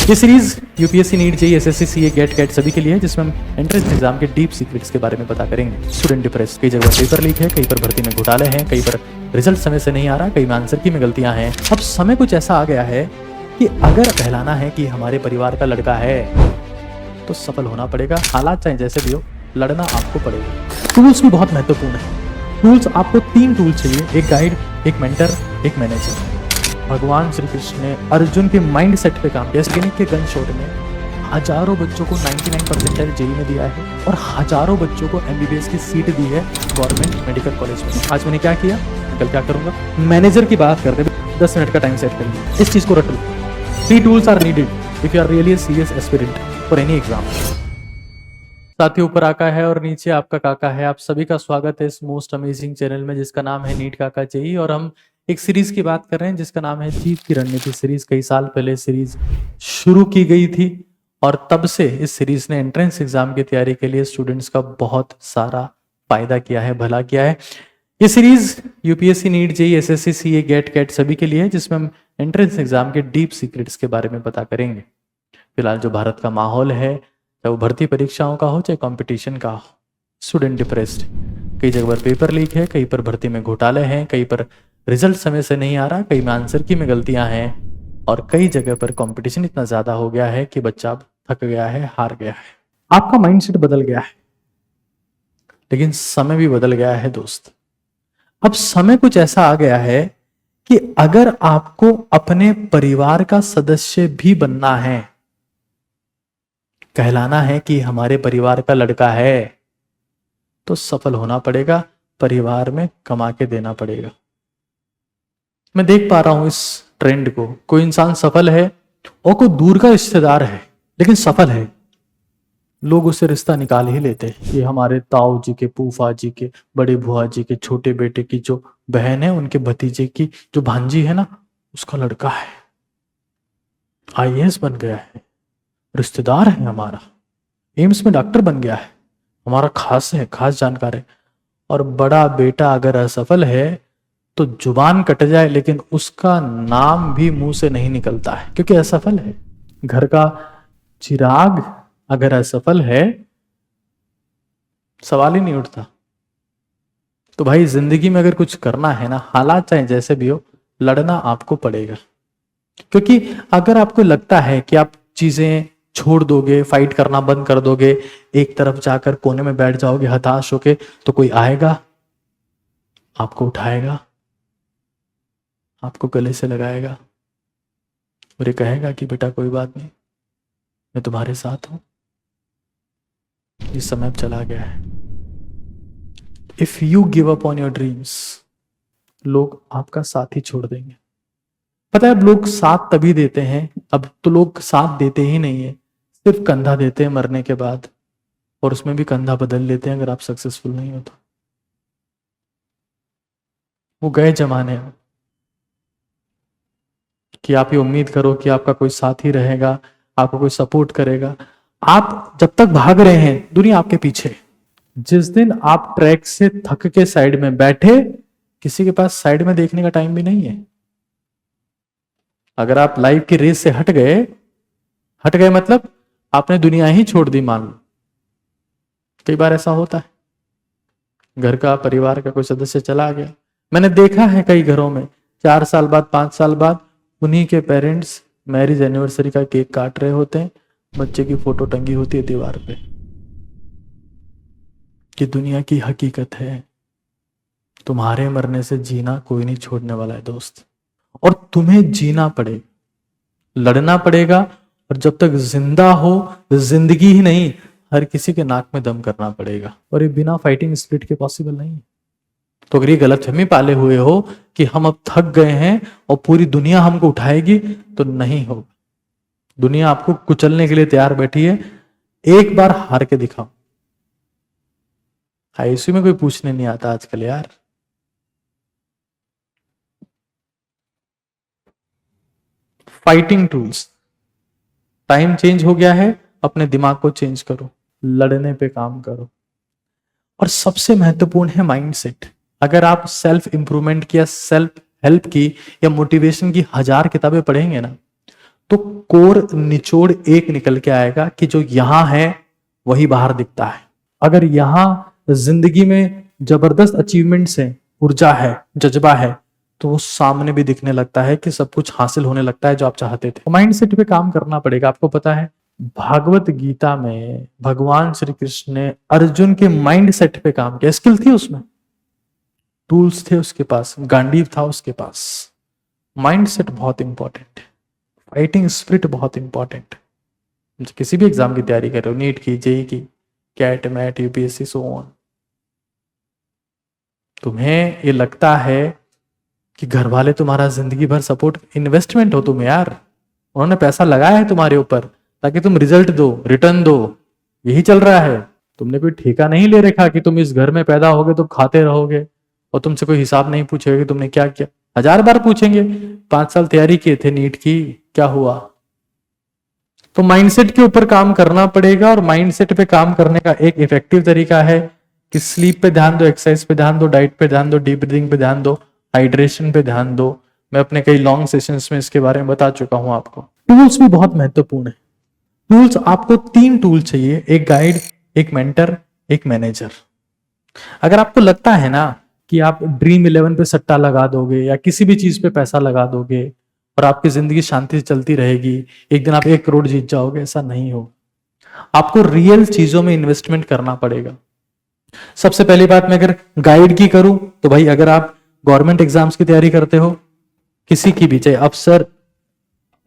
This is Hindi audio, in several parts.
ये series UPSC NEET JEE SSC CA GATE CAT सभी के लिए है, जिसमें हम एंट्रेंस एग्जाम के डीप सीक्रेट्स के बारे में पता करेंगे। स्टूडेंट डिप्रेस, कई जगह पेपर लीक है, कहीं पर भर्ती में घोटाले हैं, कहीं पर रिजल्ट समय से नहीं आ रहा, कहीं में आंसर की में गलतियां हैं। अब समय कुछ ऐसा आ गया है कि अगर कहलाना है कि हमारे परिवार का लड़का है तो सफल होना पड़ेगा, हालात चाहे जैसे भी हो, लड़ना आपको पड़ेगा। टूल्स भी बहुत महत्वपूर्ण है। टूल्स आपको 3 टूल चाहिए, एक गाइड, एक मेंटर, एक मैनेजर। भगवान श्री कृष्ण ने अर्जुन के माइंड सेट पे काम किया। सैनिक के गन शॉट में हजारों बच्चों को 99 परसेंटाइल जेईई में दिया है और हजारों बच्चों को एमबीबीएस की सीट दी है गवर्नमेंट मेडिकल कॉलेज में। आज मैंने क्या किया, कल क्या करूंगा। मैनेजर की बात करते 10 मिनट का टाइम सेट कर लिया, इस चीज को रट लो। 3 tools are needed if you are really a serious aspirant for any exam. साथी ऊपर आका है और नीचे आपका काका है। आप सभी का स्वागत है इस मोस्ट अमेजिंग चैनल में जिसका नाम है नीट काका जेईई। और हम एक सीरीज की बात कर रहे हैं जिसका नाम है जीत की रणनीति सीरीज। कई साल पहले सीरीज शुरू की गई थी और तब से इस सीरीज ने एंट्रेंस एग्जाम की तैयारी के लिए स्टूडेंट्स का बहुत सारा फायदा किया है, भला किया है। ये series UPSC NEET JEE SSC CA GATE CAT सभी के लिए है, जिसमें हम एंट्रेंस एग्जाम के डीप सीक्रेट्स के बारे में पता करेंगे। फिलहाल जो भारत का माहौल है, चाहे वो भर्ती परीक्षाओं का हो चाहे कंपटीशन का हो, स्टूडेंट डिप्रेस्ड, कई जगह पर पेपर लीक है, कहीं पर भर्ती में घोटाले हैं, कहीं पर रिजल्ट समय से नहीं आ रहा, कहीं में आंसर की में गलतियां हैं और कई जगह पर कंपटीशन इतना ज्यादा हो गया है कि बच्चा थक गया है, हार गया है। आपका माइंडसेट बदल गया है, लेकिन समय भी बदल गया है दोस्त। अब समय कुछ ऐसा आ गया है कि अगर आपको अपने परिवार का सदस्य भी बनना है, कहलाना है कि हमारे परिवार का लड़का है, तो सफल होना पड़ेगा, परिवार में कमा के देना पड़ेगा। मैं देख पा रहा हूं इस ट्रेंड को। कोई इंसान सफल है और कोई दूर का रिश्तेदार है लेकिन सफल है, लोग उससे रिश्ता निकाल ही लेते हैं। ये हमारे ताऊ जी के, फूफा जी के, बड़े बुआ जी के छोटे बेटे की जो बहन है, उनके भतीजे की जो भांजी है ना, उसका लड़का है, आईएएस बन गया है, रिश्तेदार है हमारा, एम्स में डॉक्टर बन गया है, हमारा खास है, खास जानकार है। और बड़ा बेटा अगर असफल है तो जुबान कट जाए लेकिन उसका नाम भी मुंह से नहीं निकलता है क्योंकि असफल है। घर का चिराग अगर असफल है, सवाल ही नहीं उठता। तो भाई जिंदगी में अगर कुछ करना है ना, हालात चाहे जैसे भी हो, लड़ना आपको पड़ेगा। क्योंकि अगर आपको लगता है कि आप चीजें छोड़ दोगे, फाइट करना बंद कर दोगे, एक तरफ जाकर कोने में बैठ जाओगे हताश होके, तो कोई आएगा, आपको उठाएगा, आपको गले से लगाएगा और ये कहेगा कि बेटा कोई बात नहीं, मैं तुम्हारे साथ हूं। ये समय अब चला गया है। If you give up on your dreams, लोग आपका साथ ही छोड़ देंगे। पता है अब लोग साथ तभी देते हैं, अब तो लोग साथ देते ही नहीं है, सिर्फ कंधा देते हैं मरने के बाद, और उसमें भी कंधा बदल लेते हैं अगर आप सक्सेसफुल नहीं हो तो। वो गए जमाने हैं कि आप ये उम्मीद करो कि आपका कोई साथी रहेगा, आपको कोई सपोर्ट करेगा। आप जब तक भाग रहे हैं दुनिया आपके पीछे। जिस दिन आप ट्रैक से थक के साइड में बैठे, किसी के पास साइड में देखने का टाइम भी नहीं है। अगर आप लाइफ की रेस से हट गए मतलब आपने दुनिया ही छोड़ दी मान लो। कई बार ऐसा होता है, घर का, परिवार का कोई सदस्य चला गया। मैंने देखा है कई घरों में 4 साल बाद, 5 साल बाद उन्हीं के पेरेंट्स मैरिज एनिवर्सरी का केक काट रहे होते हैं, बच्चे की फोटो टंगी होती है दीवार पे। कि दुनिया की हकीकत है, तुम्हारे मरने से जीना कोई नहीं छोड़ने वाला है दोस्त, और तुम्हें जीना पड़ेगा, लड़ना पड़ेगा। और जब तक जिंदा हो, जिंदगी ही नहीं, हर किसी के नाक में दम करना पड़ेगा, और ये बिना फाइटिंग स्पिरिट के पॉसिबल नहीं है। तो अगर ये गलतफहमी पाले हुए हो कि हम अब थक गए हैं और पूरी दुनिया हमको उठाएगी, तो नहीं होगा। दुनिया आपको कुचलने के लिए तैयार बैठी है, एक बार हार के दिखाओ। आईसीयू में कोई पूछने नहीं आता आजकल यार। फाइटिंग टूल्स, टाइम चेंज हो गया है, अपने दिमाग को चेंज करो, लड़ने पे काम करो। और सबसे महत्वपूर्ण है माइंडसेट। अगर आप सेल्फ इंप्रूवमेंट की या सेल्फ हेल्प की या मोटिवेशन की 1000 किताबें पढ़ेंगे ना, तो कोर निचोड़ एक निकल के आएगा कि जो यहां है वही बाहर दिखता है। अगर यहां जिंदगी में जबरदस्त अचीवमेंट्स हैं, ऊर्जा है, जज्बा है, तो वो सामने भी दिखने लगता है कि सब कुछ हासिल होने लगता है जो आप चाहते थे। माइंडसेट पे काम करना पड़ेगा। आपको पता है भागवत गीता में भगवान श्री कृष्ण ने अर्जुन के माइंडसेट पे काम किया। स्किल थी उसमें, टूल्स थे उसके पास, गांडीव था उसके पास। माइंडसेट बहुत इंपॉर्टेंट है, फाइटिंग स्पिरिट बहुत इंपॉर्टेंट है। किसी भी एग्जाम की तैयारी कर रहे हो, नीट की, जेई की, CAT, MAT, UPSC, so on, तुम्हें ये लगता है कि घर वाले तुम्हारा जिंदगी भर सपोर्ट, इन्वेस्टमेंट हो तुम यार, उन्होंने पैसा लगाया है तुम्हारे ऊपर ताकि तुम रिजल्ट दो, रिटर्न दो, यही चल रहा है। तुमने कोई ठेका नहीं ले रखा कि तुम इस घर में पैदा होगे तो खाते रहोगे और तुमसे कोई हिसाब नहीं पूछेगा कि तुमने क्या किया। 1000 बार पूछेंगे, 5 साल तैयारी किए थे नीट की, क्या हुआ। तो माइंडसेट के ऊपर काम करना पड़ेगा। और माइंडसेट पे काम करने का एक इफेक्टिव तरीका है कि स्लीप पे ध्यान दो, एक्सरसाइज पे ध्यान दो, डाइट पे ध्यान दो, डीप ब्रीदिंग पे ध्यान दो, हाइड्रेशन पे ध्यान दो। मैं अपने कई लॉन्ग सेशंस में इसके बारे में बता चुका हूं आपको। टूल्स भी बहुत महत्वपूर्ण है। टूल्स, आपको 3 टूल चाहिए, एक गाइड, एक मेंटर, एक मैनेजर। अगर आपको लगता है ना कि आप ड्रीम 11 पे सट्टा लगा दोगे या किसी भी चीज पे पैसा लगा दोगे और आपकी जिंदगी शांति से चलती रहेगी, एक दिन आप 1 करोड़ जीत जाओगे, ऐसा नहीं हो। आपको रियल चीजों में इन्वेस्टमेंट करना पड़ेगा। सबसे पहली बात मैं अगर गाइड की करूं तो भाई, अगर आप गवर्नमेंट एग्जाम्स की तैयारी करते हो, किसी की भी, चाहे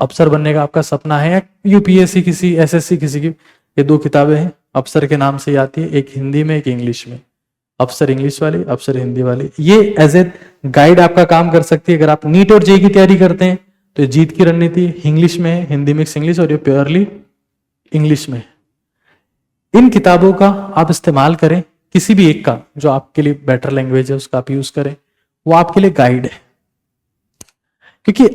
अफसर बनने का आपका सपना है या यूपीएससी, किसी एसएससी, किसी की, ये 2 किताबें हैं, अफसर के नाम से ही आती है, एक हिंदी में, एक इंग्लिश में। अफसर इंग्लिश वाली, अफसर हिंदी वाली। ये एज ए गाइड आपका काम कर सकती है। अगर आप नीट और जेई की तैयारी करते हैं तो ये जीत की रणनीति इंग्लिश में है, हिंदी मिक्स इंग्लिश, और ये प्योरली इंग्लिश में। इन किताबों का आप इस्तेमाल करें, किसी भी एक का जो आपके लिए बेटर लैंग्वेज है उसका आप यूज करें, वो आपके लिए गाइड है। क्योंकि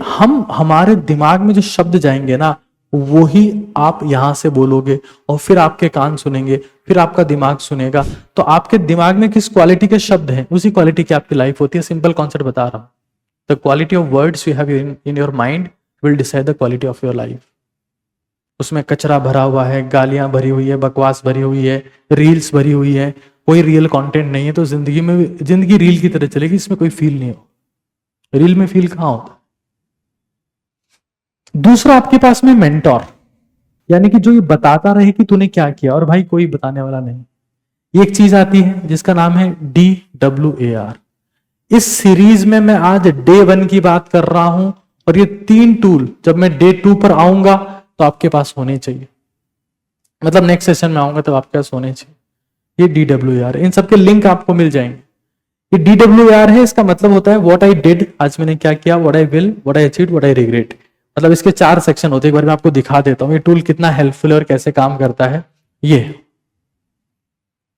हमारे दिमाग में जो शब्द जाएंगे ना, वो ही आप यहां से बोलोगे और फिर आपके कान सुनेंगे, फिर आपका दिमाग सुनेगा। तो आपके दिमाग में किस क्वालिटी के शब्द हैं, उसी क्वालिटी की आपकी लाइफ होती है। सिंपल कॉन्सेप्ट बता रहा हूं। The quality of words you have in your mind will decide the quality of your life. उसमें कचरा भरा हुआ है, गालियां भरी हुई है, बकवास भरी हुई है, रील्स भरी हुई है, कोई रियल कंटेंट नहीं है, तो जिंदगी रील की तरह चलेगी, इसमें कोई फील नहीं हो। रील में फील कहां होता। दूसरा, आपके पास में मेंटोर, यानी कि जो ये बताता रहे कि तूने क्या किया, और भाई कोई बताने वाला नहीं। ये एक चीज आती है जिसका नाम है DWAR। इस सीरीज में मैं आज डे 1 की बात कर रहा हूं, और ये 3 टूल जब मैं डे 2 पर आऊंगा तो आपके पास होने चाहिए। मतलब नेक्स्ट सेशन में आऊंगा तब आपके पास होने चाहिए। ये DWAR, इन सबके लिंक आपको मिल जाएंगे। ये DWAR है, इसका मतलब होता है व्हाट आई डिड, आज मैंने क्या किया, what I will, what I achieved, what I regret. मतलब इसके 4 सेक्शन होते हैं। एक बार मैं आपको दिखा देता हूं ये टूल कितना हेल्पफुल है और कैसे काम करता है। ये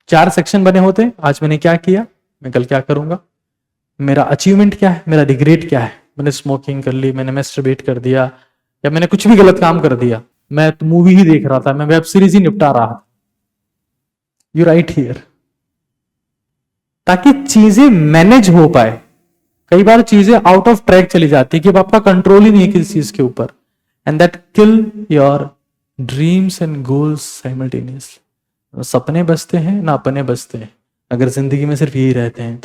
4 सेक्शन बने होते हैं। आज मैंने क्या किया, मैं कल क्या करूंगा, मेरा अचीवमेंट क्या है, मेरा रिग्रेट क्या है, मैंने स्मोकिंग कर ली, मैंने मैस्टरबेट कर दिया, या मैंने कुछ भी गलत काम कर दिया, मैं तो मूवी ही देख रहा था, मैं वेब सीरीज ही निपटा रहा था। यू राइट हियर, ताकि चीजें मैनेज हो पाए। कई बार चीजें आउट ऑफ ट्रैक चली जाती है कि अब आपका कंट्रोल ही नहीं है किसी चीज के ऊपर, and that kill your dreams and goals simultaneously. सपने बसते हैं ना अपने बसते हैं, अगर जिंदगी में सिर्फ यही रहते हैं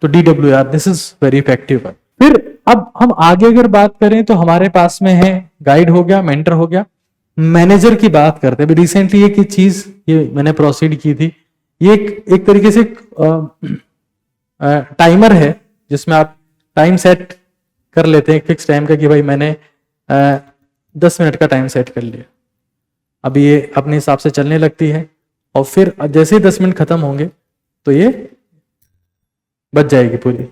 तो DWAR, this is very effective. फिर अब हम आगे अगर बात करें तो हमारे पास में है गाइड हो गया, मेंटर हो गया, मैनेजर की बात करते हैं। रिसेंटली एक चीज ये मैंने प्रोसीड की थी, ये एक तरीके से टाइमर है जिसमें आप टाइम सेट कर लेते हैं फिक्स टाइम का, कि भाई मैंने 10 मिनट का टाइम सेट कर लिया। अब ये अपने हिसाब से चलने लगती है, और फिर जैसे ही 10 मिनट खत्म होंगे तो ये बच जाएगी पूरी।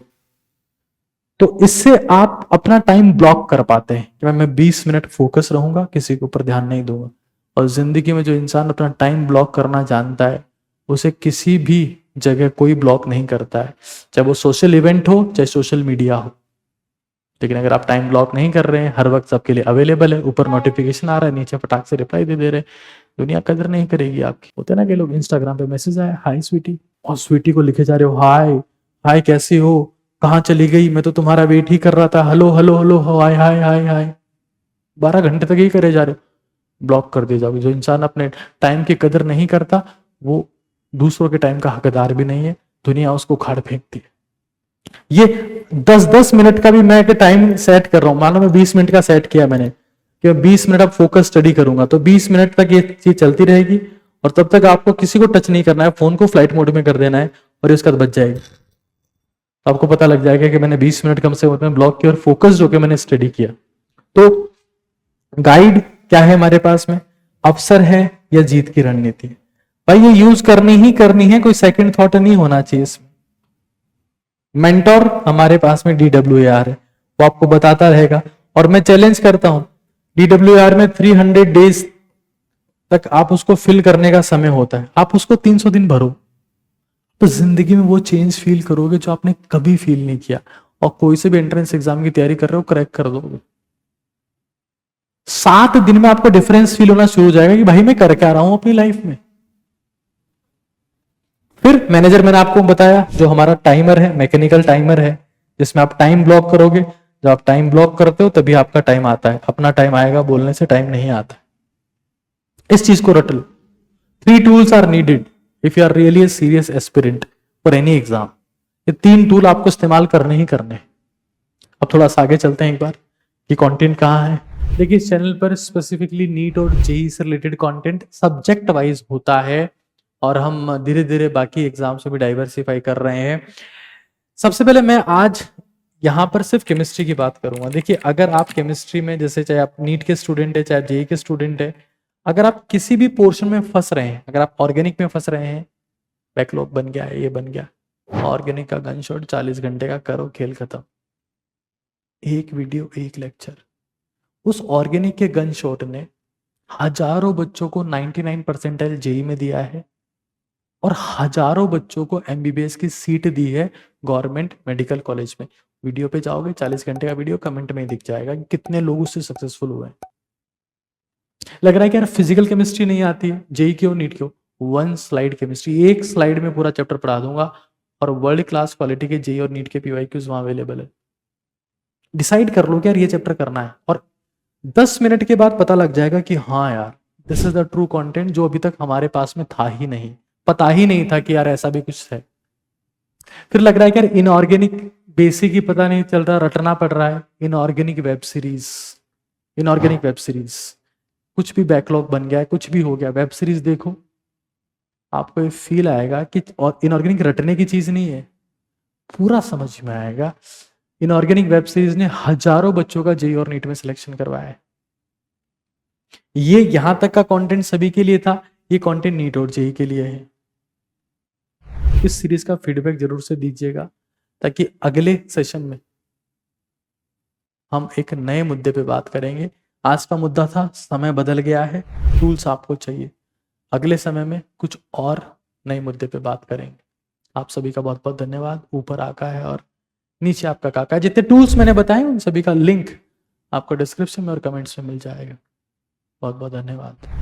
तो इससे आप अपना टाइम ब्लॉक कर पाते हैं कि मैं 20 मिनट फोकस रहूंगा, किसी के ऊपर ध्यान नहीं दूंगा। और जिंदगी में जो इंसान अपना टाइम ब्लॉक करना जानता है, उसे किसी भी जगह कोई ब्लॉक नहीं करता है, चाहे वो सोशल इवेंट हो, चाहे सोशल मीडिया हो। लेकिन अगर आप टाइम ब्लॉक नहीं कर रहे हैं, हर वक्त सबके लिए अवेलेबल है, ऊपर नोटिफिकेशन आ रहा है, नीचे फटाक से रिप्लाई दे रहे, दुनिया कदर नहीं करेगी आपकी। होते ना कि लोग इंस्टाग्राम पे मैसेज आया, हाय स्वीटी, और स्वीटी को लिखे जा रहे हो हाय हाय कैसी हो, कहाँ चली गई, मैं तो तुम्हारा वेट ही कर रहा था, हेलो हेलो हेलो, हाय हाय हाय हाय। 12 घंटे तक ही करे जा रहे हो, ब्लॉक कर दिए जाओगे। जो इंसान अपने टाइम की कदर नहीं करता वो दूसरों के टाइम का हकदार भी नहीं है, दुनिया उसको उखाड़ फेंकती है। ये 10-10 मिनट का भी मैं टाइम सेट कर रहा हूं, मान लो मैं 20 मिनट का सेट किया मैंने कि 20 मिनट अब फोकस स्टडी करूंगा, तो 20 मिनट तक ये चीज चलती रहेगी और तब तक आपको किसी को टच नहीं करना है, फोन को फ्लाइट मोड में कर देना है और उसके बाद बच जाएगी। आपको पता लग जाएगा कि मैंने 20 मिनट कम से कम ब्लॉक किया और फोकस होकर मैंने स्टडी किया। तो गाइड क्या है हमारे पास में, अवसर है या जीत की रणनीति है। भाई ये यूज करनी ही करनी है, कोई सेकंड थॉट नहीं होना चाहिए इसमें। मेंटोर हमारे पास में DWAR है, वो आपको बताता रहेगा। और मैं चैलेंज करता हूं, DWAR में 300 डेज तक आप उसको फिल करने का समय होता है, आप उसको 300 दिन भरो तो जिंदगी में वो चेंज फील करोगे जो आपने कभी फील नहीं किया। और कोई से भी एंट्रेंस एग्जाम की तैयारी कर रहे हो, क्रैक कर दोगे। 7 दिन में आपको डिफरेंस फील होना शुरू हो जाएगा कि भाई मैं कर क्या रहा हूं अपनी लाइफ में। फिर मैनेजर मैंने आपको बताया, जो हमारा टाइमर है, मैकेनिकल टाइमर है, जिसमें आप टाइम ब्लॉक करोगे। जब आप टाइम ब्लॉक करते हो तभी आपका टाइम आता है, अपना टाइम आएगा, बोलने से टाइम नहीं आता। इस चीज को रट लो। 3 tools are needed if you are really a serious aspirant for any exam. ये 3 टूल आपको इस्तेमाल करने ही करने हैं। अब थोड़ा सा आगे चलते हैं एक बार कि कंटेंट कहाँ है। देखिए इस चैनल पर स्पेसिफिकली नीट और जेईई से रिलेटेड कंटेंट सब्जेक्ट वाइज होता है और हम धीरे धीरे बाकी एग्जाम से भी डाइवर्सिफाई कर रहे हैं। सबसे पहले मैं आज यहाँ पर सिर्फ केमिस्ट्री की बात करूंगा। देखिए अगर आप केमिस्ट्री में, जैसे चाहे आप नीट के स्टूडेंट है चाहे जेईई के स्टूडेंट है, अगर आप किसी भी पोर्शन में फंस रहे हैं, अगर आप ऑर्गेनिक में फंस रहे हैं, बैकलॉग बन गया है, ये बन गया, ऑर्गेनिक का गन शॉट 40 घंटे का, करो खेल खत्म। एक वीडियो एक लेक्चर। उस ऑर्गेनिक के गन शॉट ने हजारों बच्चों को 99 परसेंटाइल जेईई में दिया है और हजारों बच्चों को MBBS की सीट दी है गवर्नमेंट मेडिकल कॉलेज में। वीडियो पे जाओगे, 40 घंटे का वीडियो, कमेंट में दिख जाएगा कि कितने लोग उससे सक्सेसफुल हुए हैं। लग रहा है कि यार फिजिकल केमिस्ट्री नहीं आती है, जेईई की और नीट की, 1 स्लाइड केमिस्ट्री, एक स्लाइड में पूरा चैप्टर पढ़ा दूंगा और वर्ल्ड क्लास क्वालिटी के जेईई और नीट के PYQs वहां अवेलेबल है। डिसाइड कर लो कि यार ये चैप्टर करना है और 10 मिनट के बाद पता लग जाएगा कि हाँ यार this is the true content, जो अभी तक हमारे पास में था ही नहीं, पता ही नहीं था कि यार ऐसा भी कुछ है। फिर लग रहा है कि यार इनऑर्गेनिक बेसिक ही पता नहीं चल रहा, रटना पड़ रहा है। Inorganic web series, inorganic web series, कुछ भी बैकलॉग बन गया है, कुछ भी हो गया, वेब सीरीज देखो, आपको ये फील आएगा कि इनऑर्गेनिक रटने की चीज नहीं है, पूरा समझ में आएगा। इनऑर्गेनिक वेब सीरीज ने हजारों बच्चों का जेईई और नीट में सिलेक्शन करवाया है। ये यहां तक का कंटेंट सभी के लिए था, ये कंटेंट नीट और जेईई के लिए है। इस सीरीज का फीडबैक जरूर से दीजिएगा ताकि अगले सेशन में हम एक नए मुद्दे पे बात करेंगे। आज का मुद्दा था समय बदल गया है, टूल्स आपको चाहिए। अगले समय में कुछ और नए मुद्दे पे बात करेंगे। आप सभी का बहुत बहुत धन्यवाद। ऊपर आका है और नीचे आपका काका है। जितने टूल्स मैंने बताए उन सभी का लिंक आपको डिस्क्रिप्शन में और कमेंट्स में मिल जाएगा। बहुत बहुत धन्यवाद।